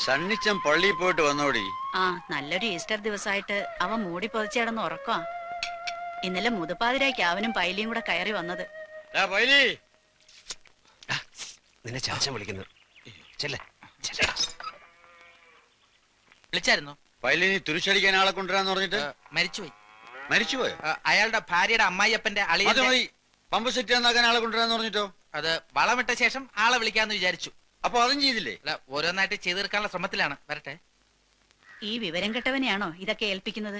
സണ്ണിച്ചൻ പള്ളിയിൽ പോയിട്ട് വന്നോടി. ആ, നല്ലൊരു ഈസ്റ്റർ ദിവസമായിട്ട് അവൻ മൂടി പൊതിച്ചിടന്ന് ഉറക്കമാ. ഇന്നലെ മുതുപ്പാതിരായ്ക്ക് അവനും പൈലിയും കൂടെ കയറി വന്നത്. നിന്നെ ചാച്ചൻ വിളിക്കുന്നു. വിളിച്ചായിരുന്നോ? പൈലിനി തുരിശടിക്കാൻ ആളെ കൊണ്ടുവരാന്ന് പറഞ്ഞിട്ട് മരിച്ചുപോയി. മരിച്ചുപോയോ? അയാളുടെ ഭാര്യയുടെ അമ്മായിയപ്പന്റെ അളിയ പമ്പ് സെറ്റ് എന്നാക്കാൻ ആളെ കൊണ്ടുവരാന്ന് പറഞ്ഞിട്ടോ? അത് വളമിട്ട ശേഷം ആളെ വിളിക്കാന്ന് വിചാരിച്ചു. അപ്പൊ അതും ചെയ്തില്ലേ? അല്ല, ഓരോന്നായിട്ട് ചെയ്തു തീർക്കാനുള്ള ശ്രമത്തിലാണ്. വരട്ടെ. ഈ വിവരം കെട്ടവനെയാണോ ഇതൊക്കെ ഏൽപ്പിക്കുന്നത്?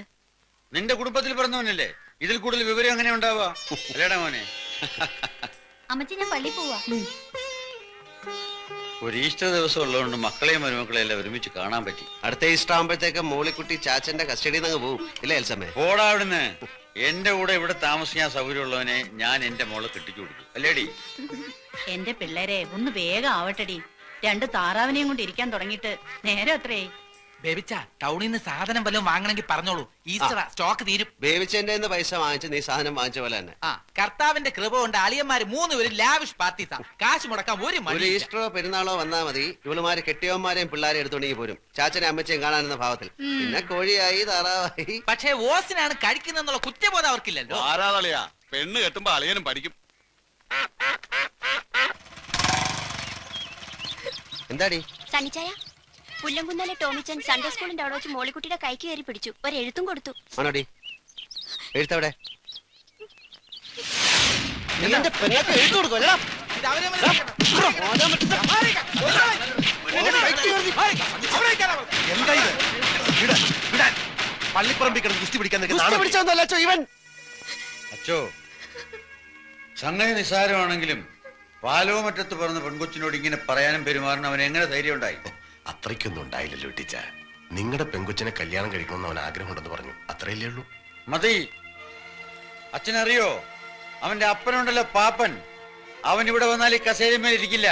നിന്റെ കുടുംബത്തിൽ പറഞ്ഞവനല്ലേ ഇതിൽ കൂടുതൽ വിവരം എങ്ങനെ ഉണ്ടാവുക? അല്ലേടാ മോനെ? അമ്മച്ചി, ഞാൻ പള്ളി പോവാ. ഒരു ഈസ്റ്റർ ദിവസം ഉള്ളതുകൊണ്ട് മക്കളെയും മരുമക്കളെയും എല്ലാം ഒരുമിച്ച് കാണാൻ പറ്റി. അടുത്ത ഈസ്റ്റർ ആകുമ്പോഴത്തേക്ക് മോളിക്കുട്ടി ചാച്ചന്റെ കസ്റ്റഡിയിൽ നിന്ന് പോവും ഇല്ലേ എൽസമ്മേ? പോടാ അവിടുന്ന്. എന്റെ കൂടെ ഇവിടെ താമസിക്കാൻ സൗകര്യമുള്ളവനെ ഞാൻ എന്റെ മോളെ കെട്ടിച്ചു കൊടുക്കും അല്ലേടി? എന്റെ പിള്ളേരെ ഒന്ന് വേഗം ആവട്ടടി. 2 താറാവിനെയും കൊണ്ട് ഇരിക്കാൻ തുടങ്ങിയിട്ട് നേരെ അത്രയായി. ബേബിച്ച, ടൗണിൽ നിന്ന് സാധനം വല്ലതും വാങ്ങണമെങ്കിൽ പറഞ്ഞോളൂ. ഈസ്റ്റർ സ്റ്റോക്ക് തീരും. ബേബിച്ചെന്റെ പൈസ വാങ്ങിച്ച് നീ സാധനം വാങ്ങിച്ച പോലെ തന്നെ. കർത്താവിന്റെ കൃപ കൊണ്ട് അളിയന്മാര് 3 പേരും ലാവിഷ് പാർട്ടീസാ. കാശ് മുടക്കാൻ ഒരു ഈസ്റ്ററോ പെരുന്നാളോ വന്നാ മതി, ഇവളുമാര് കെട്ടിയവന്മാരെയും പിള്ളേരെ എടുത്തോണ്ടെങ്കിൽ പോരും ചാച്ചനെ അമ്മച്ചയും കാണാനെന്ന ഭാവത്തിൽ. പിന്നെ കോഴിയായി താറാവായി. പക്ഷേ ഓസിനാണ് കഴിക്കുന്നുള്ള കുറ്റബോധം അവർക്കില്ലല്ലോ. ആരാളിയാ പെണ്ണ് കെട്ടുമ്പോ അളിയനും പഠിക്കും. എന്താടി സണ്ണിച്ചായ, പുല്ലംകുന്നാലെ ടോമിച്ചൻ സൺഡേ സ്കൂളിന്റെ അവിടെ വെച്ച് മോളിക്കുട്ടിയുടെ കൈക്ക് കയറി പിടിച്ചു. ഒരു എഴുത്തും കൊടുത്തു. ആണോടി? എഴുത്തവിടെ? പള്ളിപ്പറമ്പിൽ കിടന്ന് കുസ്തി പിടിക്കാൻ അച്ചോ, സംഗതി നിസ്സാരമാണെങ്കിലും പാലോമറ്റത്ത് പറഞ്ഞ പെൺകൊച്ചിനോട് ഇങ്ങനെ പറയാനും പെരുമാറാനും അവൻ എങ്ങനെ ധൈര്യം ഉണ്ടായി? അത്രയ്ക്കൊന്നും ഉണ്ടായില്ലല്ലോ ടീച്ച. നിങ്ങളുടെ പെൺകൊച്ചിനെ കല്യാണം കഴിക്കണമെന്ന് അവൻ ആഗ്രഹമുണ്ടെന്ന് പറഞ്ഞു, അത്രയല്ലേ ഉള്ളൂ. മതി. അച്ഛനറിയോ, അവന്റെ അപ്പനുണ്ടല്ലോ പാപ്പൻ, അവൻ ഇവിടെ വന്നാൽ ഈ കസേരമേൽ ഇരിക്കില്ല.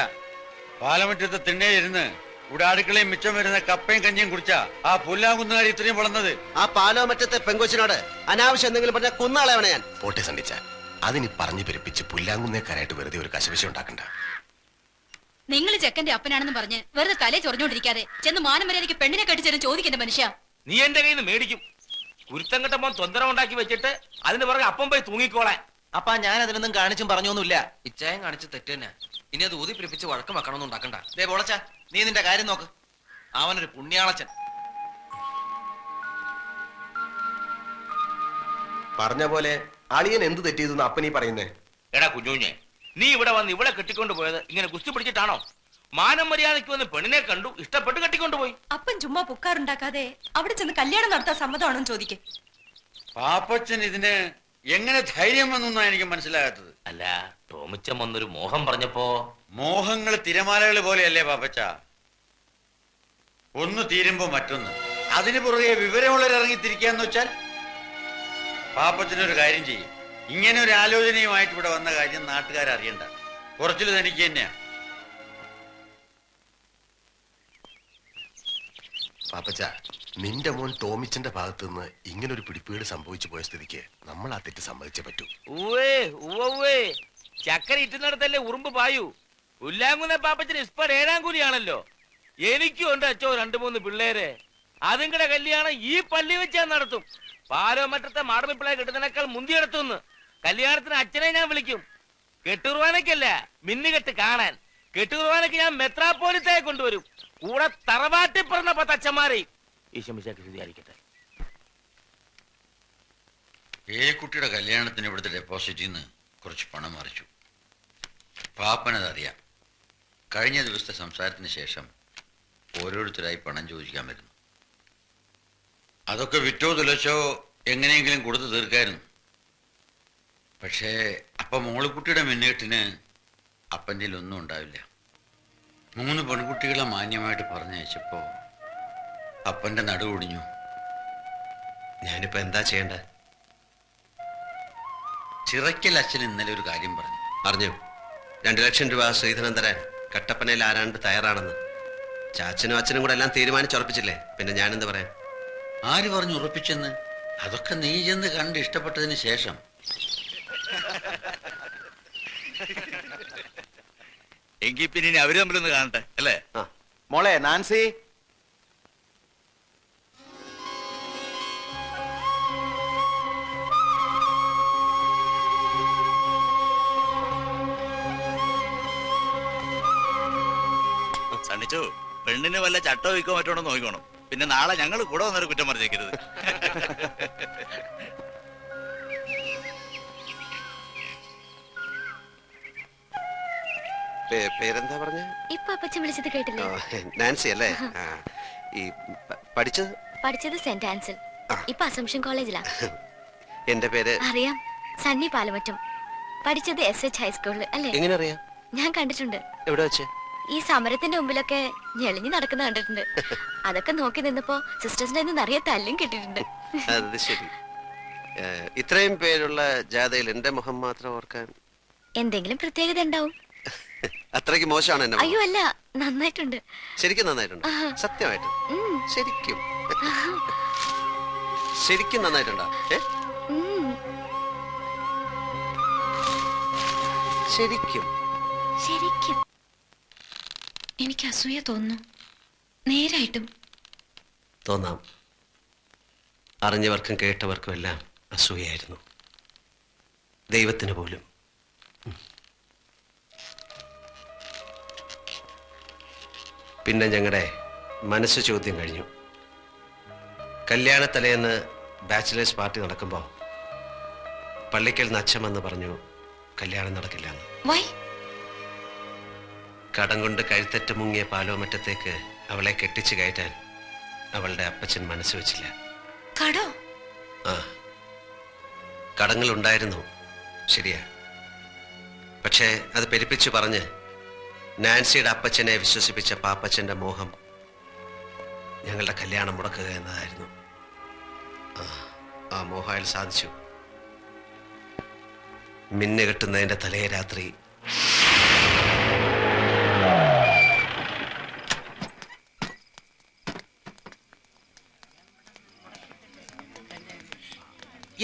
പാലമറ്റത്ത് തിണ്ണേലിരുന്ന് ഇവിടെ അടുക്കളയും മിച്ചം വരുന്ന കപ്പയും കഞ്ഞിയും കുടിച്ചാ ആ പുല്ലാങ്കുന്നുകാരി ഇത്രയും വളർന്നത്. ആ പാലോമറ്റത്തെ പെൺകൊച്ചിനോട് അനാവശ്യം എന്തെങ്കിലും പറഞ്ഞാൽ കുന്നാളെവനെ ഞാൻ. പോട്ടെ സണ്ടിച്ച, അതിനി പറഞ്ഞു പെരുപ്പിച്ച് പുല്ലാങ്കുന്നേക്കാരായിട്ട് വെറുതെ ഒരു കശവിശം ഉണ്ടാക്കണ്ട. നിങ്ങൾ ചെക്കന്റെ അപ്പനാണെന്ന് പറഞ്ഞ് വെറുതെ തലേ ചൊറിഞ്ഞോണ്ടിരിക്കാതെ ചെന്ന് മാനമര്യാദയ്ക്ക് പെണ്ണിനെ കെട്ടിച്ചേരും ചോദിക്കേണ്ട മനുഷ്യ. നീ എന്റെ കയ്യിൽ നിന്ന് മേടിക്കും. കുരുത്തം കെട്ടപ്പോ തൊന്തരം ഉണ്ടാക്കി വെച്ചിട്ട് അതിന് പുറകെ അപ്പം പോയി തൂങ്ങിക്കോളാൻ. അപ്പാ, ഞാൻ അതിനൊന്നും കാണിച്ചും പറഞ്ഞൊന്നുമില്ല. ഇച്ചായം കാണിച്ച് തെറ്റ് തന്നെ. ഇനി അത് ഊതി പിടിപ്പിച്ച് വഴക്കം വെക്കണമെന്നും ഉണ്ടാക്കണ്ട. ദേ പോളച്ച, നീ നിന്റെ കാര്യം നോക്ക്. അവനൊരു പുണ്യാളച്ചൻ. പറഞ്ഞ പോലെ അളിയൻ എന്ത് തെറ്റിയതെന്ന് അപ്പനീ പറയുന്നേ? എടാ കുഞ്ഞുഞ്ഞെ, നീ ഇവിടെ വന്ന് ഇവിടെ കെട്ടിക്കൊണ്ട് പോയത് ഇങ്ങനെ കുസ്തി പിടിച്ചിട്ടാണോ? മാനം മര്യാദയ്ക്ക് വന്ന് പെണ്ണിനെ കണ്ടു, ഇഷ്ടപ്പെട്ട് കെട്ടിക്കൊണ്ടുപോയി. അപ്പൻ ചുമ്മാ പുക്കാറുണ്ടാക്കാതെ അവിടെ ചെന്ന് കല്യാണം നടത്താൻ സമ്മതമാണോ ചോദിക്കേ. പാപ്പച്ചൻ ഇതിന് എങ്ങനെ ധൈര്യം വന്നാ എനിക്ക് മനസ്സിലാകാത്തത്. അല്ല, ടോമിച്ചൻ വന്നൊരു മോഹം പറഞ്ഞപ്പോ. മോഹങ്ങൾ തിരമാലകൾ പോലെയല്ലേ പാപ്പച്ച? ഒന്ന് തീരുമ്പോ മറ്റൊന്ന്. അതിന് പുറകെ വിവരമുള്ളവരിറങ്ങിത്തിരിക്കാന്ന് വെച്ചാൽ പാപ്പച്ചനൊരു കാര്യം ചെയ്യും. ഇങ്ങനെ ഒരു ആലോചനയുമായിട്ട് ഇവിടെ വന്ന കാര്യം നാട്ടുകാരറിയണ്ട. കുറച്ചിൽ തനിക്ക് തന്നെയാ. പാപ്പച്ച, നിന്റെ മോൻ ടോമിച്ചന്റെ ഭാഗത്ത് നിന്ന് ഇങ്ങനൊരു പിടിപ്പീട് സംഭവിച്ചു പോയ സ്ഥിതിക്ക് നമ്മൾ ആ തെറ്റ് സമ്മതിച്ചേ പറ്റൂ. ചക്കര ഇറ്റുന്നിടത്തല്ലേ ഉറുമ്പ് പായൂ. പുല്ലാങ്കുന്ന പാപ്പച്ചന് ഇസ്പർ 7-ാം കൂലിയാണല്ലോ. എനിക്കും ഉണ്ട് അച്ചോ 2-3 പിള്ളേര്. അതുങ്ങളുടെ കല്യാണം ഈ പള്ളി വെച്ച് ഞാൻ നടത്തും. പാലോമറ്റത്തെ മാടമ്പിപ്പിള്ളയെ കിട്ടുന്നതിനേക്കാൾ മുന്തിയെടുത്തുനിന്ന് കല്യാണത്തിന് അച്ഛനെ ഞാൻ വിളിക്കും. കെട്ടുകുർബാനയ്ക്കല്ല, മിന്നുകെട്ട് കാണാൻ. കെട്ടുകുർബാനയ്ക്ക് ഞാൻ മെത്രാപ്പോലിത്തയെ കൊണ്ടുവരും. കൂടെ തറവാട്ടി പറഞ്ഞ 10 അച്ഛന്മാരെ. ഈശോമിശിഹായ്ക്ക് സ്തുതിയായിരിക്കട്ടെ. കുട്ടിയുടെ കല്യാണത്തിന് ഇവിടുത്തെ ഡെപ്പോസിറ്റിൽ നിന്ന് കുറച്ച് പണം മറിച്ചു. പാപ്പനതറിയാം. കഴിഞ്ഞ ദിവസത്തെ സംസാരത്തിന് ശേഷം ഓരോരുത്തരായി പണം ചോദിക്കാൻ വരുന്നു. അതൊക്കെ വിറ്റോ തുലച്ചോ എങ്ങനെയെങ്കിലും കൊടുത്തു തീർക്കായിരുന്നു. പക്ഷേ അപ്പം മോളിക്കുട്ടിയുടെ മിന്നേട്ടിന് അപ്പൻ്റെ ഒന്നും ഉണ്ടാവില്ല. 3 പെൺകുട്ടികളെ മാന്യമായിട്ട് പറഞ്ഞയച്ചപ്പോ അപ്പൻ്റെ നടുവൊടിഞ്ഞു. ഞാനിപ്പോ എന്താ ചെയ്യണ്ട? ചിറയ്ക്കൽ അച്ഛൻ ഇന്നലെ ഒരു കാര്യം പറഞ്ഞു. 2 ലക്ഷം രൂപ ശ്രീധരൻ തരാൻ കട്ടപ്പനയിൽ ആരാണ്ട് തയ്യാറാണെന്ന്. ചാച്ചനും അച്ഛനും കൂടെ എല്ലാം തീരുമാനിച്ചുറപ്പിച്ചില്ലേ, പിന്നെ ഞാനെന്ത് പറയാൻ? ആര് പറഞ്ഞു ഉറപ്പിച്ചെന്ന്? അതൊക്കെ നീ ചെന്ന് കണ്ട് ഇഷ്ടപ്പെട്ടതിന് ശേഷം. എങ്കിൽ പിന്നെ അവര് തമ്മിലൊന്ന് കാണട്ടെ അല്ലേ? മോളെ നാൻസി. സണ്ണിച്ചു, പെണ്ണിന് വല്ല ചട്ടോ വിൽക്കോ മറ്റോണോ നോക്കിക്കോണം. പിന്നെ നാളെ ഞങ്ങൾ കൂടെ വന്നൊരു കുറ്റം പറഞ്ഞേക്കരുത്. പേരെന്താ പറഞ്ഞ? ഇപ്പൊ അപ്പച്ചൻ വിളിച്ചത് കേട്ടില്ലേ? നാൻസി അല്ലേ? ഈ പഠിച്ചത് സെന്റ് ആൻസൽ, ഇപ്പൊ അസംഷൻ കോളേജിലാ. എന്റെ പേര് അറിയാം, സണ്ണി പാലമറ്റം. പഠിച്ചത് SH ഹൈസ്കൂളിൽ അല്ലേ? എങ്ങനെ അറിയാം? ഞാൻ കണ്ടിട്ടുണ്ട്. എവിടെ വെച്ച്? ഈ സമരത്തിന്റെ മുമ്പിലൊക്കെ ഞെളിഞ്ഞു നടക്കുന്ന കണ്ടിട്ടുണ്ട്. അതൊക്കെ നോക്കി നിന്നപ്പോ സിസ്റ്റേഴ്സിന്റെ നിറയെ തല്ലും കിട്ടിയിട്ടുണ്ട്. അത് ശരി. ഇത്രയും പേരുള്ള ജാഥയിൽ എന്റെ മുഖം മാത്രം ഓർക്കാൻ എന്തെങ്കിലും പ്രത്യേകത ഉണ്ടാവും. അത്രയ്ക്ക് മോശമാണ് എന്നെ? അയ്യോ അല്ല, നന്നായിട്ടുണ്ട്. ശരിക്കും നന്നായിട്ടുണ്ട്? സത്യമായിട്ട്? ശരിക്കും ശരിക്കും നന്നായിട്ടുണ്ടോ? ശരിക്കും ശരിക്കും എനിക്ക് അസൂയ തോന്നുന്നു. നേരായിട്ടും തോന്നാം. അറിഞ്ഞവർക്കും കേട്ടവർക്കും എല്ലാം അസൂയായിരുന്നു, ദൈവത്തിന് പോലും. പിന്നെ ഞങ്ങളുടെ മനസ്സ് ചോദ്യം കഴിഞ്ഞു. കല്യാണത്തലേന്ന് ബാച്ചിലേഴ്സ് പാർട്ടി നടക്കുമ്പോൾ പള്ളിക്കൽ നിന്ന് അച്ഛൻ വന്ന് പറഞ്ഞു കല്യാണം നടക്കില്ലെന്ന്. കടം കൊണ്ട് കഴുത്തറ്റ് മുങ്ങിയ പാലോമറ്റത്തേക്ക് അവളെ കെട്ടിച്ചു കയറ്റാൻ അവളുടെ അപ്പച്ചൻ മനസ്സ് വെച്ചില്ല. ആ, കടങ്ങളുണ്ടായിരുന്നു, ശരിയാ. പക്ഷേ അത് പെരുപ്പിച്ചു പറഞ്ഞ് നാൻസിയുടെ അപ്പച്ചനെ വിശ്വസിപ്പിച്ച പാപ്പച്ചന്റെ മോഹം ഞങ്ങളുടെ കല്യാണം മുടക്കുക എന്നതായിരുന്നു. ആ മോഹം അയാൾ സാധിച്ചു. മിന്നു കെട്ടുന്നതിന്റെ തലേ രാത്രി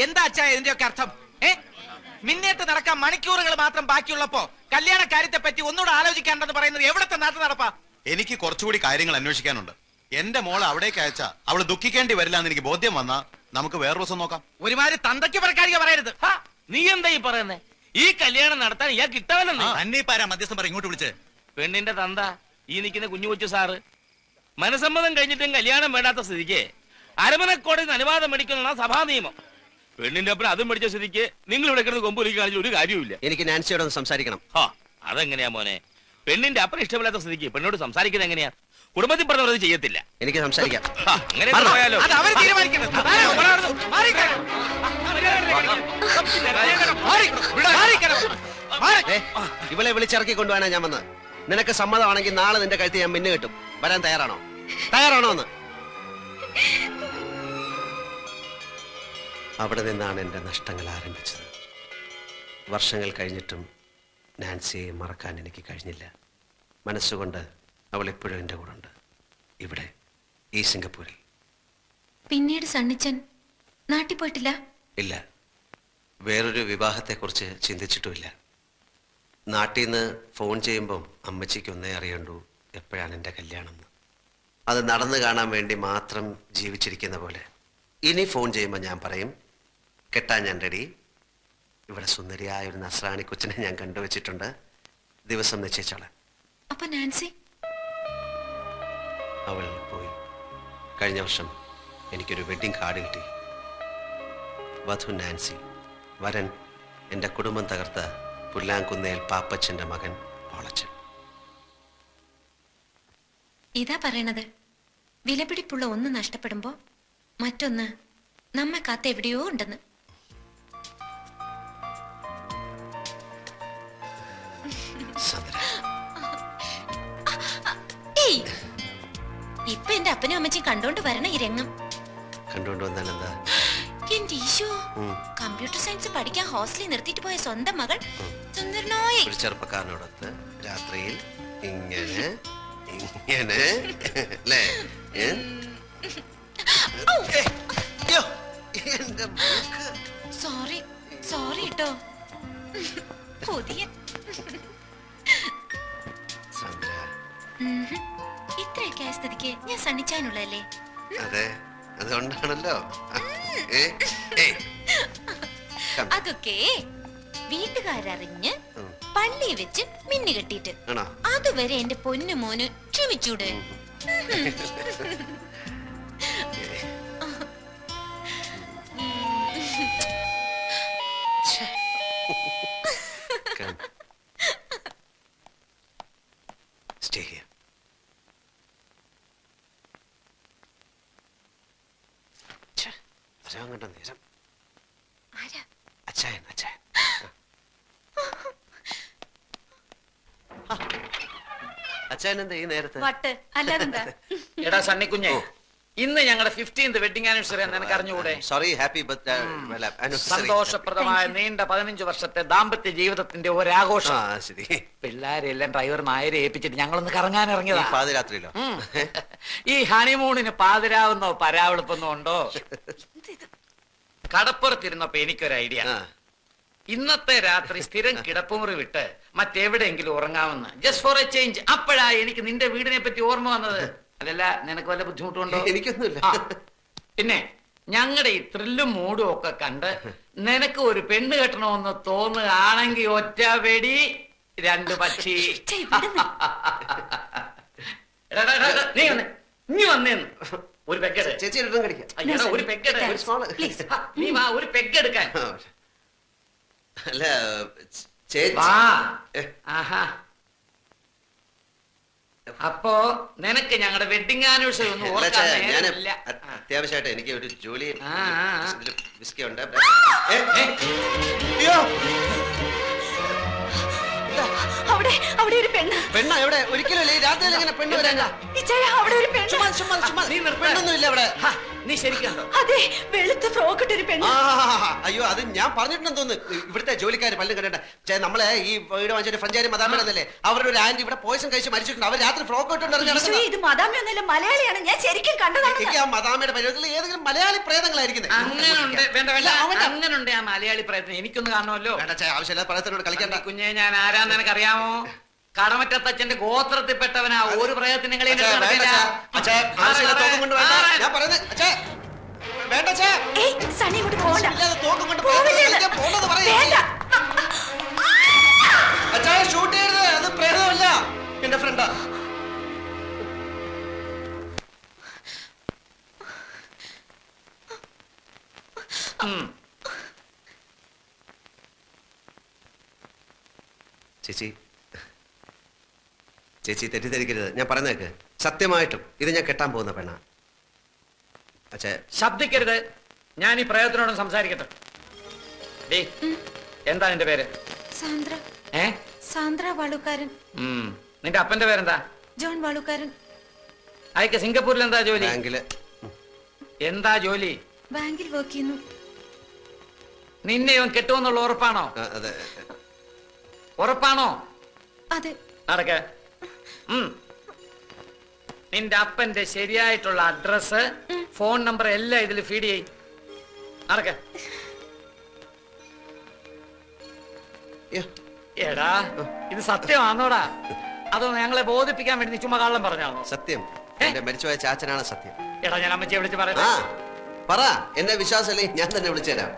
എന്താ അച്ഛാ ഇതിന്റെയൊക്കെ അർത്ഥം? മിന്നേറ്റ് നടക്കാൻ മണിക്കൂറുകൾ മാത്രം ബാക്കിയുള്ളപ്പോ കല്യാണ കാര്യത്തെ പറ്റി ഒന്നുകൂടെ ആലോചിക്കാണ്ടെന്ന് പറയുന്നത് എവിടത്തെ നാട്ടു നടപ്പാ? എനിക്ക് കുറച്ചുകൂടി കാര്യങ്ങൾ അന്വേഷിക്കാനുണ്ട്. എന്റെ മോളെ അവിടേക്ക് അയച്ചാ അവള് ദുഃഖിക്കേണ്ടി വരില്ല എന്ന് എനിക്ക് ബോധ്യം വന്നാ നമുക്ക് വേറെ ദിവസം നോക്കാം. ഒരുമാതിരി തന്തയ്ക്ക് പറക്കാരിക പറയരുത്. നീ എന്താ ഈ പറയുന്നേ? ഈ കല്യാണം നടത്താൻ ഇയാൾക്ക് ഇട്ടവനെന്ന് അന്നീപ്പാരാ മധ്യസ്ഥം പറ ഇങ്ങോട്ട് വിളിച്ച്. പെണ്ണിന്റെ തന്ത ഈ നിൽക്കുന്ന കുഞ്ഞു കൊച്ചു സാറ് മനസമ്മതം കഴിഞ്ഞിട്ടും കല്യാണം വേണ്ടാത്ത സ്ഥിതിക്ക് അരമനക്കോടതിന് അനുവാദം മേടിക്കുന്ന സഭാ നിയമം. പെണ്ണിന്റെ അപ്പുറം അതും മേടിച്ച സ്ഥിതിക്ക് നിങ്ങൾ ഇവിടെ കിടന്ന് കൊമ്പൊലിക്ക് കാണിച്ച ഒരു കാര്യവുമില്ല. എനിക്ക് നാൻസിയോട് ഒന്ന് സംസാരിക്കണം. അതെങ്ങനെയാ മോനെ? പെണ്ണിന്റെ അപ്പുറം ഇഷ്ടമില്ലാത്ത സ്ഥിതിക്ക് പെണ്ണോട് സംസാരിക്കുന്നത് എങ്ങനെയാ? കുടുംബത്തിൽ പറഞ്ഞത് ചെയ്യത്തില്ല. എനിക്ക് സംസാരിക്കാം. അങ്ങനെ പോയാലോ? ഇവളെ വിളിച്ചിറക്കി കൊണ്ടുപോകാനാ ഞാൻ വന്നത്. നിനക്ക് സമ്മതമാണെങ്കിൽ നാളെ നിന്റെ കഴുത്ത് ഞാൻ മിന്നു കെട്ടും. വരാൻ തയ്യാറാണോ? തയ്യാറാണോ എന്ന്? അവിടെ നിന്നാണ് എൻ്റെ നഷ്ടങ്ങൾ ആരംഭിച്ചത്. വർഷങ്ങൾ കഴിഞ്ഞിട്ടും നാൻസിയെ മറക്കാൻ എനിക്ക് കഴിഞ്ഞില്ല. മനസ്സുകൊണ്ട് അവൾ എപ്പോഴും എൻ്റെ കൂടെ ഉണ്ട്, ഇവിടെ ഈ സിംഗപ്പൂരിൽ. പിന്നീട് സണ്ണിച്ചൻ നാട്ടിൽ പോയിട്ടില്ല? ഇല്ല, വേറൊരു വിവാഹത്തെക്കുറിച്ച് ചിന്തിച്ചിട്ടുമില്ല. നാട്ടിൽ നിന്ന് ഫോൺ ചെയ്യുമ്പം അമ്മച്ചിക്ക് ഒന്നേ അറിയണ്ടു, എപ്പോഴാണ് എൻ്റെ കല്യാണം എന്ന്. അത് നടന്നു കാണാൻ വേണ്ടി മാത്രം ജീവിച്ചിരിക്കുന്ന പോലെ. ഇനി ഫോൺ ചെയ്യുമ്പോൾ ഞാൻ പറയും കെട്ടാൻ ഞാൻ റെഡി. ഇവിടെ സുന്ദരിയായ ഒരു നസ്രാണി കൊച്ചിനെ ഞാൻ കണ്ടുവച്ചിട്ടുണ്ട്, ദിവസം നിശ്ചയിച്ചോളാം. അപ്പൊ നാൻസി? അവൾ പോയി. കഴിഞ്ഞ വർഷം എനിക്കൊരു വെഡിങ് കാർഡ് കിട്ടി. വധു നാൻസി, വരൻ എൻ്റെ കുടുംബം തകർത്ത പുല്ലാങ്കുന്നേൽ പാപ്പച്ചൻ്റെ മകൻ പോളച്ചൻ. ഇതാ പറയണത്, വിലപിടിപ്പുള്ള ഒന്ന് നഷ്ടപ്പെടുമ്പോ മറ്റൊന്ന് നമ്മെ കാത്ത് എവിടെയോ ഉണ്ടെന്ന്. ഇപ്പൊ എന്റെ അപ്പനും അമ്മച്ചും കണ്ടോണ്ട് വരണ ഈ രംഗം. കണ്ടോണ്ട് വന്നാൽ എന്താ? എന്റെ ഈശോ, കമ്പ്യൂട്ടർ സയൻസ് പഠിക്കാൻ ഹോസ്റ്റലിൽ നിർത്തിയിട്ട് പോയ സ്വന്തം മകൾ സുന്ദരനോയെ ഒരു ചെറുപ്പക്കാരനോടൊത്ത് രാത്രിയിൽ ഇങ്ങനെ ഇങ്ങനെ അല്ലേ? സോറി സോറി കേട്ടോ. പുതിയ ഇത്രയൊക്കെ ആയ സ്ഥിതിക്ക് ഞാൻ സണ്ണിച്ചാനുള്ളല്ലേ? അതെ, അതുകൊണ്ടാണല്ലോ. അതൊക്കെ വീട്ടുകാരറിഞ്ഞ് പള്ളി വെച്ച് മിന്നു കെട്ടിട്ട് അതുവരെ എന്റെ പൊന്നു മോന് ക്ഷമിച്ചൂടെ? Stay here. വരാൻ കണ്ട നേരം. അച്ചായൻ അച്ചായൻ. അച്ചായൻ എന്താ ഈ നേരത്തെ? വട്ട് അല്ലാതെന്താ? എടാ സണ്ണിക്കുഞ്ഞെ, ഇന്ന് ഞങ്ങളുടെ 15th വെഡിങ് ആനിവേഴ്സറി നിനക്ക് അറിഞ്ഞുകൂടെ? സോറി, ഹാപ്പി സന്തോഷപ്രദമായ നീണ്ട 15 വർഷത്തെ ദാമ്പത്യ ജീവിതത്തിന്റെ ഒരാഘോഷം. ശരി. പിള്ളേരെല്ലാം ഡ്രൈവർ നായരെ ഏൽപ്പിച്ചിട്ട് ഞങ്ങളൊന്ന് കറങ്ങാൻ ഇറങ്ങിയതാ. പാതിരാത്രിയിലോ? ഈ ഹണിമൂണിന് പാതിരാവുന്നോ പരാവെളുപ്പൊന്നും ഉണ്ടോ? കടപ്പുറത്തിരുന്നപ്പോ എനിക്കൊരു ഐഡിയ. ഇന്നത്തെ രാത്രി സ്ഥിരം കിടപ്പുമുറി വിട്ട് മറ്റെവിടെയെങ്കിലും ഉറങ്ങാമെന്ന്, ജസ്റ്റ് ഫോർ എ ചേഞ്ച്. അപ്പോഴാ എനിക്ക് നിന്റെ വീടിനെ പറ്റി ഓർമ്മ വന്നത്. അതല്ല, നിനക്ക് വല്ല ബുദ്ധിമുട്ടുണ്ടോ? എനിക്കൊന്നുമില്ല. പിന്നെ ഞങ്ങളുടെ ഈ ത്രില്ലും മൂടും ഒക്കെ കണ്ട് നിനക്ക് ഒരു പെണ്ണ് കെട്ടണമെന്ന് തോന്നുകയാണെങ്കിൽ ഒറ്റ വെടി 2 പക്ഷി. നീ വന്നേ, നീ വന്നേന്ന് ഒരു പെഗ്ഗെട്. ചേച്ചി കഴിക്കാം. ഒരു പെഗ്ഗെട്. നീ വാ, ഒരു പെഗ്ഗെടുക്കാൻ. അല്ല ചേച്ചി. ആഹാ, അപ്പോ നിനക്ക് ഞങ്ങളുടെ വെഡിങ് ആനിവേഴ്സറി ഒന്നും അത്യാവശ്യമായിട്ട് എനിക്ക് ഒരു ജോലി വിസ്കി ഉണ്ട്. അവിടെ ഒരു പെണ്ണ്. പെണ്ണ എവിടെ? ഒരിക്കലും രാത്രിയിൽ എങ്ങനെ പെണ്ണ് വരാൻ? അവിടെ ഒരു പെണ്ണ്. പെണ്ണൊന്നുമില്ല അവിടെ. നീ ശരിക്കുണ്ടോ? അതെ, വെളുത്ത ഫ്രോക്ക് ഇട്ടൊരു പെണ്ണ്. അയ്യോ, അത് ഞാൻ പറഞ്ഞിട്ടുണ്ടെന്ന് തോന്നുന്നു. ഇവിടുത്തെ ജോലിക്കാർ പലരും കണ്ടേ. നമ്മളെ ഈ വീട് വാങ്ങിച്ച ഫ്രഞ്ചാരി മദാമേടന്നല്ലേ, അവരുടെ ഒരു ആന്റി ഇവിടെ പോയസം കഴിച്ച് മരിച്ചിട്ടുണ്ട്. അവർ രാത്രി ഫ്രോക്ക് ഇട്ടുണ്ടായിരുന്നു. ഇത് മദാമയൊന്നുമല്ല, മലയാളിയാണ്. ഞാൻ ശരിക്കും കണ്ടതാണ്. എനിക്ക് ആ മദാമയുടെ പരിപാടിയിൽ ഏതെങ്കിലും മലയാളി പ്രേതങ്ങളായിരിക്കുന്നത്. അങ്ങനുണ്ട് ആ മലയാളി പ്രയത്നം. എനിക്കൊന്ന് കാണുമല്ലോ. ആവശ്യമില്ല പ്രയത്നോട് കളിക്കണ്ട. കുഞ്ഞെ, ഞാൻ ആരാന്ന് നിനക്കറിയാമോ? കടമറ്റത്തച്ഛന്റെ ഗോത്രത്തിൽപ്പെട്ടവനാ. ഒരു പ്രയത്നം നിങ്ങളെ ഷൂട്ട് ചെയ്യരുത്, അത് പ്രേതമല്ല, എന്റെ ഫ്രണ്ടാ. ചേച്ചി, ചേച്ചി തെറ്റിദ്ധരിക്കരുത്. ഞാൻ പറഞ്ഞേക്ക്, സത്യമായിട്ടും ഇത് ഞാൻ കെട്ടാൻ പോകുന്ന പെണ്ണാ. ശബ്ദിക്കരുത്. ഞാൻ ഈ പ്രയത്നോടും സംസാരിക്കട്ടെ. എന്താ നിന്റെ പേര്? സാന്ദ്ര. സാന്ദ്ര വാളുകാരൻ. നിന്റെ അപ്പന്റെ പേരെന്താ? ജോൺ വാളുകാരൻ. അയക്ക് സിംഗപ്പൂരിൽ എന്താ ജോലി? എന്താ ജോലി? ബാങ്കിൽ വർക്ക് ചെയ്യുന്നു. നിന്നെ ഇവൻ കെട്ടുമെന്നുള്ള ഉറപ്പാണോ? ഉറപ്പാണോ? അതെ. നടക്ക. നിന്റെ അപ്പന്റെ ശരിയായിട്ടുള്ള അഡ്രസ്, ഫോൺ നമ്പർ എല്ലാം ഇതിൽ ഫീഡ് ചെയ്യും. നടക്ക. എടാ, ഇത് സത്യമാണോടാ? അതോ ഞങ്ങളെ ബോധിപ്പിക്കാൻ വേണ്ടി നീ ചുമ്മാ കള്ളം പറഞ്ഞാണോ? സത്യം. എന്റെ മരിച്ചുപോയ ചാച്ചനാണ് സത്യം. എടാ, ഞാൻ അമ്മച്ചിയെ വിളിച്ച് പറയാം. പറ, എന്നെ വിശ്വാസമല്ലേ, ഞാൻ തന്നെ വിളിച്ചുതരാം.